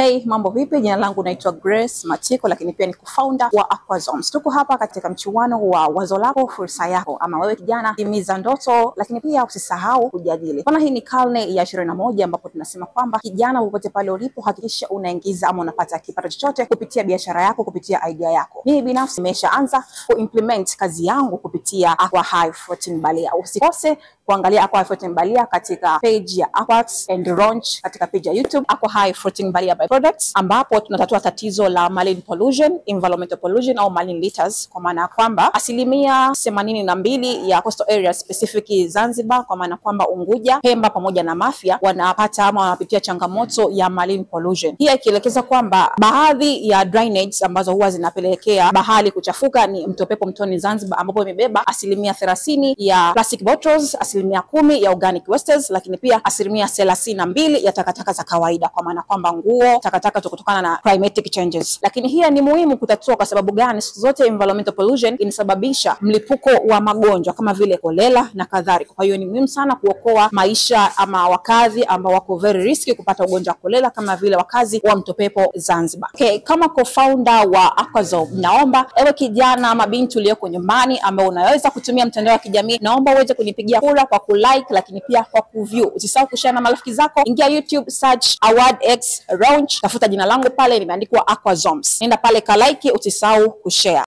Hey, mambo vipi? Jina langu naitwa Grace Matiko, lakini pia ni co-founder wa Aquazoms. Tuko hapa katika mchuano wa wazo lako fursa yako, ama wewe kijana timiza ndoto, lakini pia usisahau kujadili. Maana hii ni karne ya 21 ambapo tunasema kwamba kijana popote pale ulipo hakikisha unaingiza ama unapata kipato chochote kupitia biashara yako, kupitia idea yako. Mimi binafsi nimeshaanza kuimplement kazi yangu kupitia Aqua High Protein Balia. Usikose kuangalia Aqua High Protein Balia katika page ya Aquats and Launch katika page ya YouTube Aqua High Protein Balia by Products, ambapo tunatatua tatizo la marine pollution, environmental pollution au marine litters, kwa maana kwamba 82% ya coastal area specific Zanzibar, kwa maana kwamba Unguja, Pemba pamoja na Mafia wanapata ama wanapitia changamoto ya marine pollution. Hii ikielekeza kwamba baadhi ya drainage ambazo huwa zinapelekea bahari kuchafuka ni Mto Pepo Mtoni Zanzibar, ambapo imebeba 30% ya plastic bottles, 10% ya organic wastes, lakini pia 32% ya takataka za kawaida, kwa maana kwamba nguo, takataka kutokana na climatic changes. Lakini hii ni muhimu kutatua kwa sababu gani? Siku zote environmental pollution inasababisha mlipuko wa magonjwa kama vile kolera na kadhalika. Kwa hiyo ni muhimu sana kuokoa maisha ama wakazi ambao wako very risky kupata ugonjwa wa kolera kama vile wakazi wa Mto Pepo Zanzibar. Okay, kama co-founder wa Aquazoms, naomba ewe kijana ama binti uliyoko nyumbani ambao unaweza kutumia mtandao wa kijamii, naomba uweze kunipigia kura kwa kulike, lakini pia kwa kuview. Usisahau kushare na marafiki zako. Ingia YouTube, search AwardX Launch, tafuta jina langu pale limeandikwa Aquazoms. Nenda pale ka like, usisahau kushare.